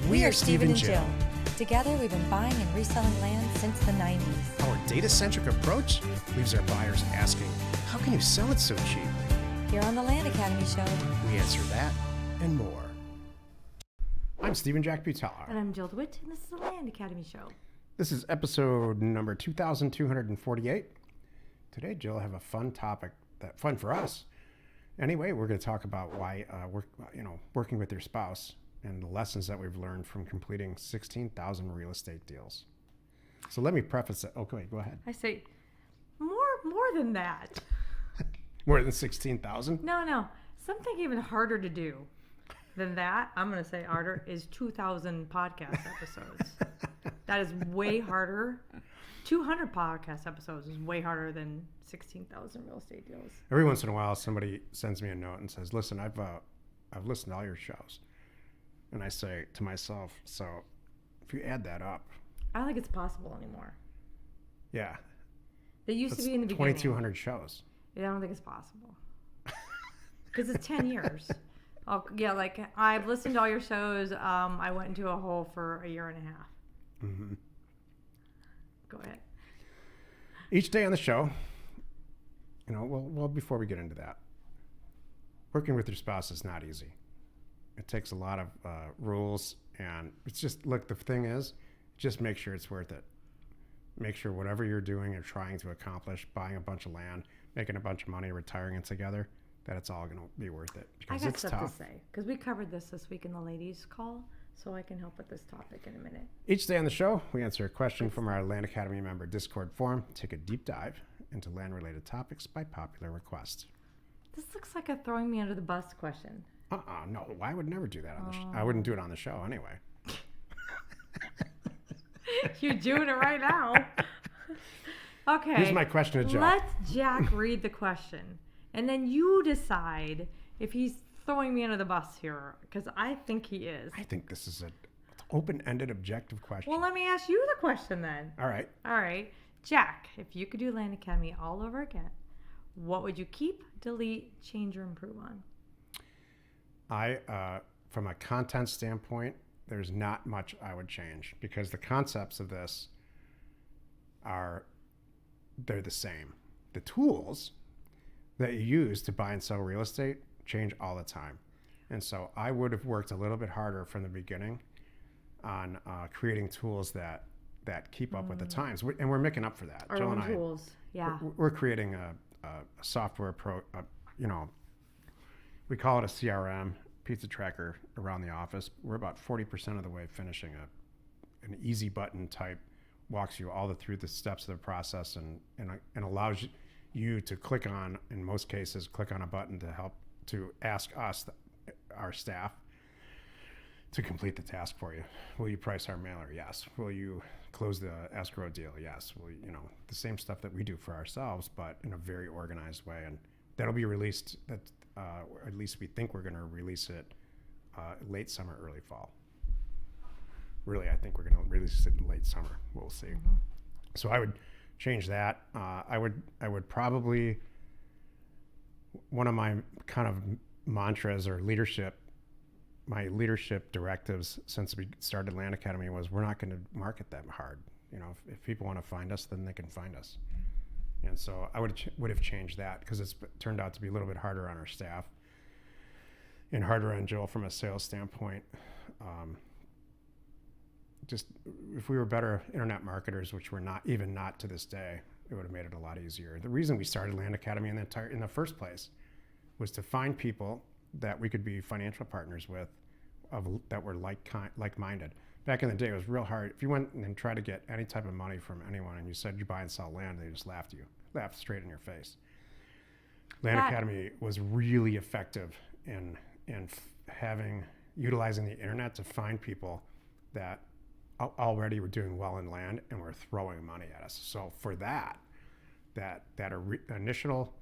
We are Steve and Jill. Together, we've been buying and reselling land since the 90s. Our data-centric approach leaves our buyers asking, how can you sell it so cheap? Here on the Land Academy Show, We answer that and more. I'm Stephen Jack Butala. And I'm Jill DeWitt, and this is the Land Academy Show. This is episode number 2248. Today, Jill, I have a fun topic, fun for us. Anyway, we're going to talk about why working with your spouse and the lessons that we've learned from completing 16,000 real estate deals. So let me preface it. Okay, go ahead. I say more than that. More than 16,000? No. Something even harder to do than that, I'm going to say harder, is 2,000 podcast episodes. That is way harder. 200 podcast episodes is way harder than 16,000 real estate deals. Every once in a while, somebody sends me a note and says, listen, I've listened to all your shows. And I say to myself, so if you add that up. I don't think it's possible anymore. Yeah. They used to be in the beginning. 2,200 shows. Yeah, I don't think it's possible. Because it's 10 years. Oh, yeah, like I've listened to all your shows. I went into a hole for a year and a half. Mm-hmm. Go ahead. Each day on the show, well, before we get into that, working with your spouse is not easy. It takes a lot of rules, and it's just, look, the thing is, just make sure it's worth it. Make sure whatever you're doing and trying to accomplish, buying a bunch of land, making a bunch of money, retiring it together, that it's all going to be worth it. Because I got it's stuff tough. to say, because we covered this week in the ladies' call, so I can help with this topic in a minute. Each day on the show, we answer a question from our Land Academy member Discord forum, take a deep dive into land-related topics by popular request. This looks like a throwing me under the bus question. No, I would never do that on the show. I wouldn't do it on the show anyway. You're doing it right now. Okay. Here's my question to Joe. Let Jack read the question, and then you decide if he's throwing me under the bus here, because I think he is. I think this is an open-ended, objective question. Well, let me ask you the question then. All right. Jack, if you could do Land Academy all over again, what would you keep, delete, change, or improve on? From a content standpoint, there's not much I would change, because the concepts of this they're the same. The tools that you use to buy and sell real estate change all the time. And so I would have worked a little bit harder from the beginning on creating tools that keep up with the times. And we're making up for that. Our Jill own and I, tools, yeah. We're creating a software we call it a CRM, pizza tracker, around the office. We're about 40% of the way finishing an easy button type, walks you all through the steps of the process and allows you to click on, in most cases, click on a button to ask us, our staff, to complete the task for you. Will you price our mailer? Yes. Will you close the escrow deal? Yes. Will the same stuff that we do for ourselves, but in a very organized way. And that'll be released, at least we think we're going to release it late summer, early fall. Really, I think we're going to release it in late summer. We'll see. Mm-hmm. So I would change that. I would probably, one of my kind of mantras or my leadership directives since we started Land Academy was, we're not going to market that hard. If people want to find us, then they can find us. And so I would have changed that, because it's turned out to be a little bit harder on our staff and harder on Jill from a sales standpoint. Just if we were better internet marketers, which we're not to this day, it would have made it a lot easier. The reason we started Land Academy in the first place was to find people that we could be financial partners with, that were like-minded. Back in the day, it was real hard. If you went and tried to get any type of money from anyone and you said you buy and sell land, they just laughed straight in your face. Land Academy was really effective in utilizing the internet to find people that already were doing well in land and were throwing money at us. So for that initial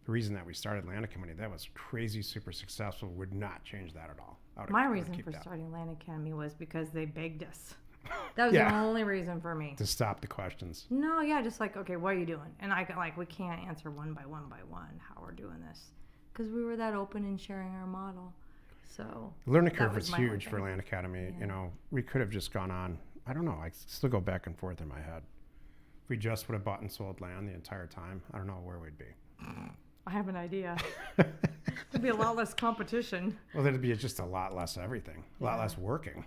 reason that we started Land Academy, that was crazy, super successful, would not change that at all. My reason for starting Land Academy was because they begged us. That was the only reason for me. To stop the questions. No, yeah, just like, okay, what are you doing? And we can't answer one by one how we're doing this, because we were that open in sharing our model. So Learning that curve was is my only huge for thing. Land Academy. Yeah. You know, we could have just gone on. I don't know. I still go back and forth in my head. If we just would have bought and sold land the entire time, I don't know where we'd be. I have an idea. There'd be a lot less competition. Well, there'd be just a lot less everything, a lot Yeah. less working.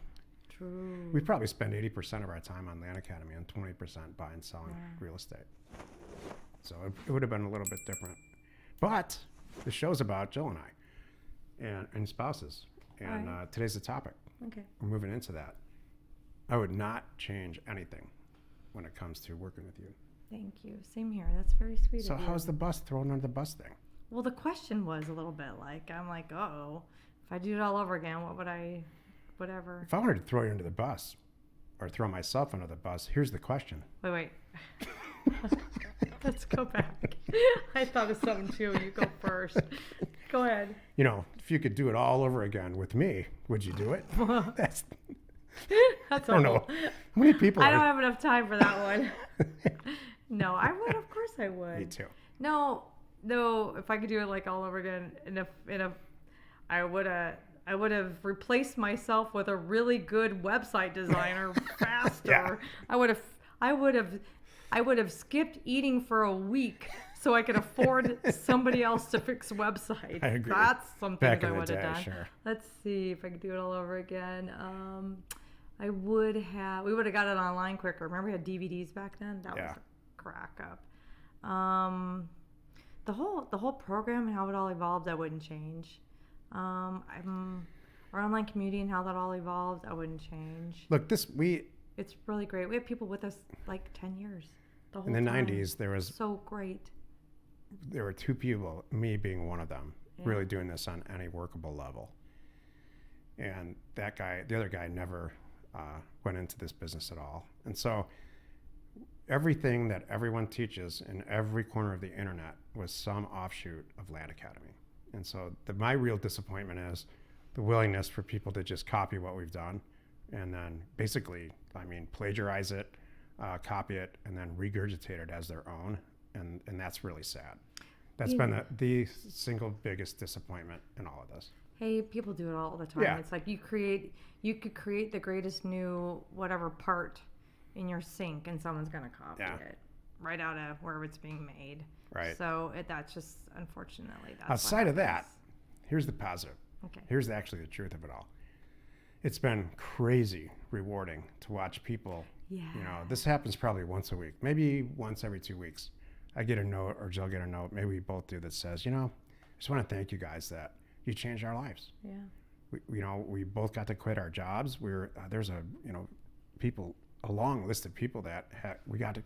True. We probably spend 80% of our time on Land Academy and 20% buying and selling real estate. So it would have been a little bit different. But the show's about Jill and I and spouses. And Alright. Today's the topic. Okay. We're moving into that. I would not change anything when it comes to working with you. Thank you. Same here. That's very sweet So of you. how's the bus thrown under the bus thing? Well, the question was a little bit like, I'm like, oh, if I do it all over again, what would I, whatever. If I wanted to throw you under the bus or throw myself under the bus, here's the question. Wait. Let's go back. I thought of something too. You go first. Go ahead. You know, if you could do it all over again with me, would you do it? That's, That's I don't know. How many people I don't are... have enough time for that one. No, I would. Of course I would. Me too. No, if I could do it like all over again, I would have replaced myself with a really good website designer faster. Yeah. I would have skipped eating for a week so I could afford somebody else to fix websites. I agree. That's something Back that I in the would have day, done. sure. Let's see if I could do it all over again. We would have got it online quicker. Remember we had DVDs back then? That Yeah. was a crack up. The whole program and how it all evolved, I wouldn't change. Our online community and how that all evolved, I wouldn't change. Look, It's really great. We have people with us like 10 years. The whole in the time. 90s, So great. there were two people, me being one of them, Yeah. really doing this on any workable level. And that guy, the other guy, never went into this business at all. And so everything that everyone teaches in every corner of the internet was some offshoot of Land Academy. And so my real disappointment is the willingness for people to just copy what we've done and then basically, plagiarize it, copy it, and then regurgitate it as their own. And that's really sad. That's been the single biggest disappointment in all of this. Hey, people do it all the time. Yeah. It's like you could create the greatest new whatever part in your sink, and someone's gonna copy it right out of wherever it's being made. Right. So that's just unfortunately that's Outside what of that, happens. here's the positive. Okay. Here's actually the truth of it all. It's been crazy rewarding to watch people. Yeah. You know, this happens probably once a week, maybe once every 2 weeks. I get a note or Jill get a note, maybe we both do, that says, I just want to thank you guys that you changed our lives. Yeah. We both got to quit our jobs. There's a long list of people that we got to,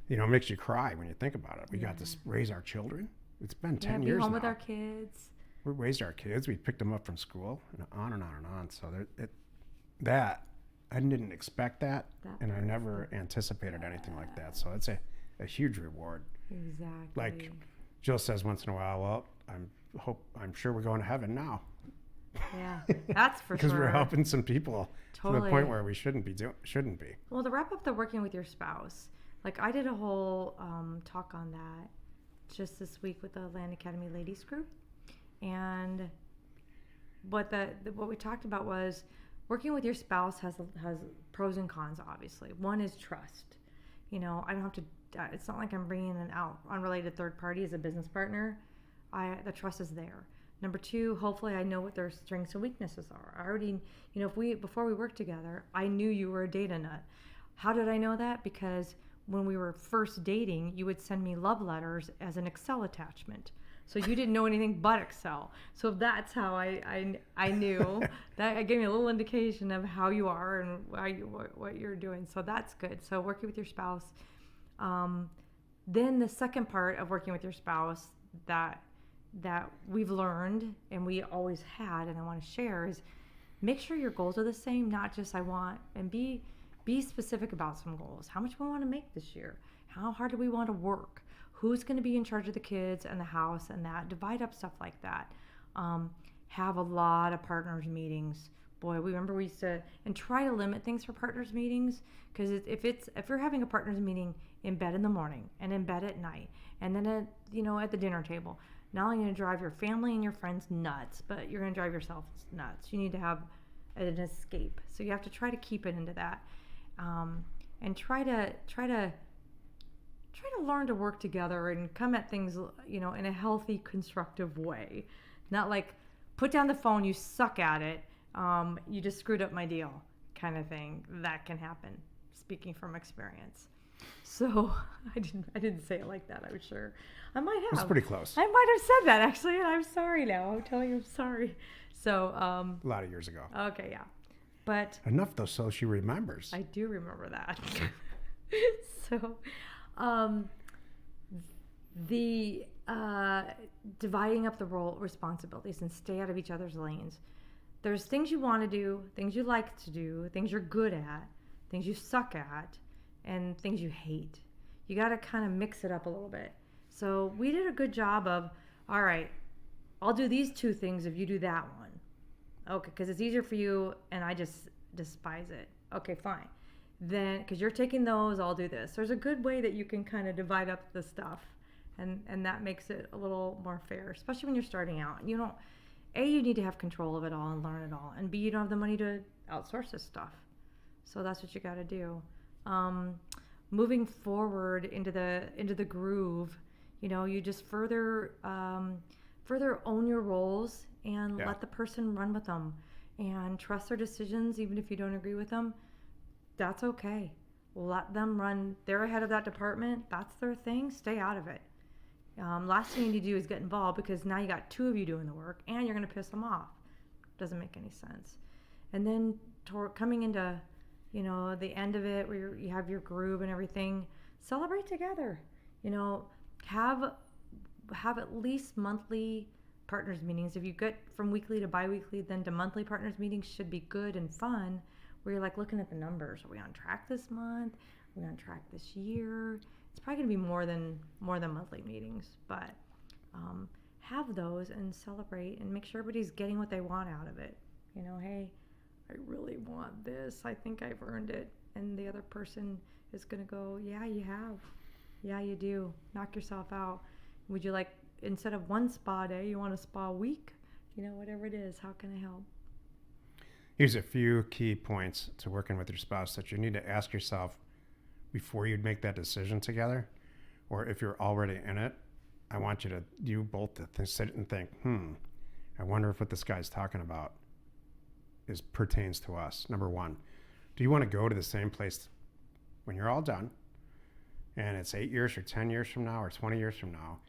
it makes you cry when you think about it. We got to raise our children. It's been 10 years be home now. with our kids. We raised our kids. We picked them up from school, and on and on and on. So I didn't expect that, and I never anticipated anything like that. So it's a huge reward. Exactly. Like Jill says once in a while, well, I'm sure we're going to heaven now. Yeah, that's for sure. Because we're helping some people to the Totally. point where we shouldn't be. Well, to wrap up the working with your spouse, like I did a whole talk on that just this week with the Land Academy Ladies Group, and what we talked about was working with your spouse has pros and cons. Obviously, one is trust. I don't have to. It's not like I'm bringing an unrelated third party as a business partner. The trust is there. Number two, hopefully I know what their strengths and weaknesses are. I already, before we worked together, I knew you were a data nut. How did I know that? Because when we were first dating, you would send me love letters as an Excel attachment. So you didn't know anything but Excel. So that's how I knew. That gave me a little indication of how you are and what you're doing. So that's good. So working with your spouse. Then the second part of working with your spouse that we've learned and we always had and I want to share is make sure your goals are the same, not just I want, and be specific about some goals. How much we want to make this year? How hard do we want to work? Who's going to be in charge of the kids and the house and that? Divide up stuff like that. Have a lot of partners meetings. Boy, we used to, and try to limit things for partners meetings, because if you're having a partners meeting in bed in the morning and in bed at night and then at the dinner table, not only going to drive your family and your friends nuts, but you're going to drive yourself nuts. You need to have an escape. So you have to try to keep it into that, and try to learn to work together and come at things, in a healthy, constructive way. Not like, put down the phone, you suck at it, you just screwed up my deal kind of thing. That can happen, speaking from experience. So I didn't say it like that, I'm sure. I might have. It's pretty close. I might have said that, actually, and I'm sorry now. I'm telling you I'm sorry. So A lot of years ago. okay, yeah. But Enough though, so she remembers. I do remember that. So, the dividing up the role responsibilities and stay out of each other's lanes. There's things you want to do, things you like to do, things you're good at, things you suck at, and things you hate. You got to kind of mix it up a little bit. So we did a good job of, all right, I'll do these two things if you do that one. Okay, because it's easier for you, and I just despise it. Okay, fine. Then, because you're taking those, I'll do this. There's a good way that you can kind of divide up the stuff, and that makes it a little more fair, especially when you're starting out. You don't, A, you need to have control of it all and learn it all, and B, you don't have the money to outsource this stuff. So that's what you got to do. Moving forward into the groove, you just further own your roles and let the person run with them, and trust their decisions even if you don't agree with them. That's okay. Let them run. They're ahead of that department. That's their thing. Stay out of it. Last thing you need to do is get involved, because now you got two of you doing the work and you're going to piss them off. Doesn't make any sense. And then coming into, the end of it, where you have your groove and everything, celebrate together. Have at least monthly partners meetings. If you get from weekly to bi-weekly, then to monthly partners meetings should be good and fun, where you're like looking at the numbers. Are we on track this month? Are we on track this year? It's probably going to be more than monthly meetings, but have those and celebrate and make sure everybody's getting what they want out of it. Hey, I really want this. I think I've earned it. And the other person is going to go, yeah, you have. Yeah, you do. Knock yourself out. Would you like, instead of one spa day, you want a spa week? Whatever it is, how can I help? Here's a few key points to working with your spouse that you need to ask yourself before you make that decision together, or if you're already in it. I want you both to sit and think, I wonder if what this guy's talking about pertains to us. Number one, do you want to go to the same place when you're all done, and it's 8 years or 10 years from now or 20 years from now?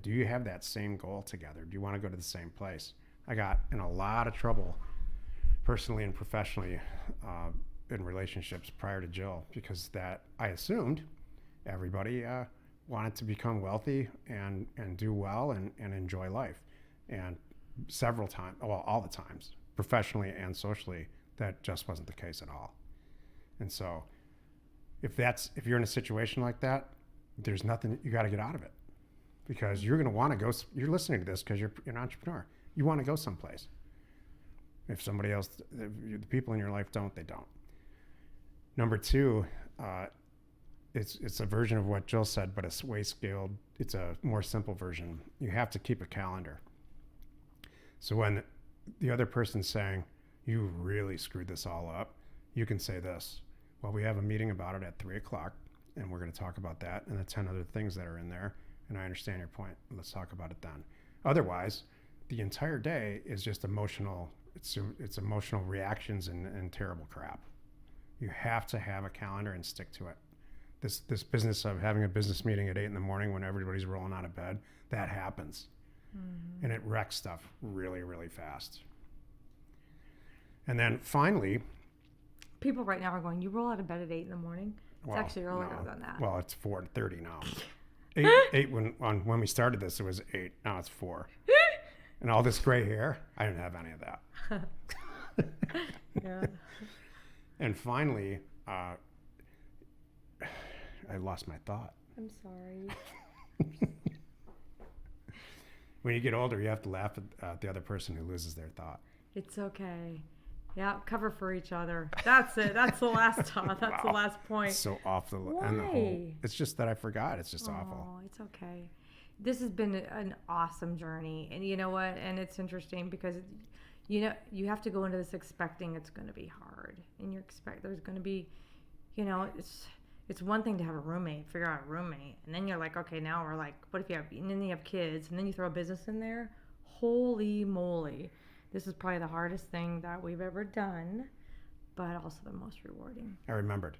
Do you have that same goal together? Do you want to go to the same place? I got in a lot of trouble personally and professionally in relationships prior to Jill, because that I assumed everybody wanted to become wealthy and do well and enjoy life. And several times, well, all the times, professionally and socially, that just wasn't the case at all. And so if you're in a situation like that, there's nothing, you got to get out of it, because you're going to want to go. You're listening to this because you're an entrepreneur. You want to go someplace. If somebody else, the people in your life don't, they don't. Number two, it's a version of what Jill said, but it's way scaled. It's a more simple version. You have to keep a calendar. So when the other person's saying, you really screwed this all up, you can say this: well, we have a meeting about it at 3:00, and we're going to talk about that and the 10 other things that are in there. And I understand your point. Let's talk about it then. Otherwise, the entire day is just emotional. It's emotional reactions and terrible crap. You have to have a calendar and stick to it. This business of having a business meeting at 8 a.m. when everybody's rolling out of bed, that happens. Mm-hmm. And it wrecks stuff really, really fast. And then finally, people right now are going, you roll out of bed at 8 a.m? It's actually earlier than that. Well, it's 4:30 now. 8 when we started this, it was 8. Now it's 4. And all this gray hair, I didn't have any of that. Yeah. And finally, I lost my thought. I'm sorry. When you get older, you have to laugh at the other person who loses their thought. It's okay. Yeah, cover for each other. That's it. That's the last thought. That's the last point. So off the Why? and the whole. It's just that I forgot. It's just awful. Oh, it's okay. this has been an awesome journey. And you know what? And it's interesting because, you have to go into this expecting it's going to be hard. And you expect there's going to be, it's one thing to have a roommate, figure out a roommate. And then you're like, okay, now we're like, what if you have, and then you have kids, and then you throw a business in there? Holy moly. This is probably the hardest thing that we've ever done, but also the most rewarding. I remembered.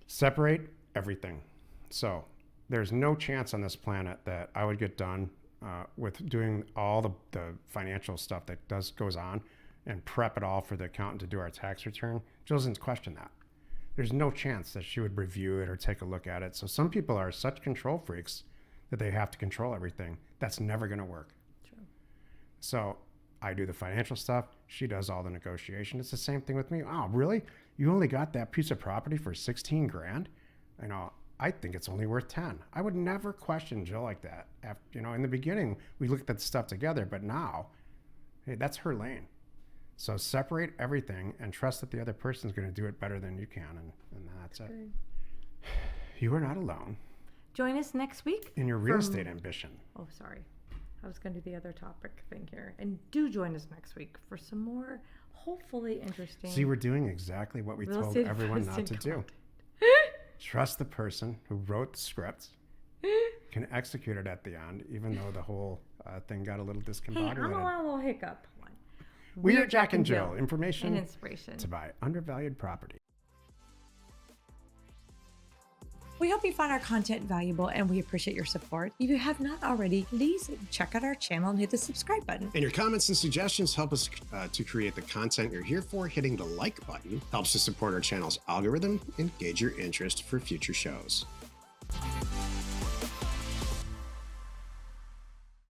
Separate everything. So there's no chance on this planet that I would get done with doing all the financial stuff that goes on and prep it all for the accountant to do our tax return. Jill doesn't question that. There's no chance that she would review it or take a look at it. So some people are such control freaks that they have to control everything. That's never going to work. True. So I do the financial stuff. She does all the negotiation. It's the same thing with me. Oh, really? You only got that piece of property for 16 grand? I think it's only worth 10. I would never question Jill like that. After, in the beginning, we looked at the stuff together, but now, hey, that's her lane. So separate everything and trust that the other person's going to do it better than you can, and that's it. good. You are not alone Join us next week. in your real estate ambition. Oh, sorry. I was going to do the other topic thing here. And do join us next week for some more, hopefully interesting. See, we're doing exactly what we real told estate everyone not to investing do. content. Trust the person who wrote the script, can execute it at the end, even though the whole thing got a little Hey, discombobulated. I'm allowed a little hiccup. We are Jack and Jill. and Information inspiration. to buy undervalued property. We hope you found our content valuable and we appreciate your support. If you have not already, please check out our channel and hit the subscribe button. And your comments and suggestions help us to create the content you're here for. Hitting the like button helps to support our channel's algorithm and gauge your interest for future shows.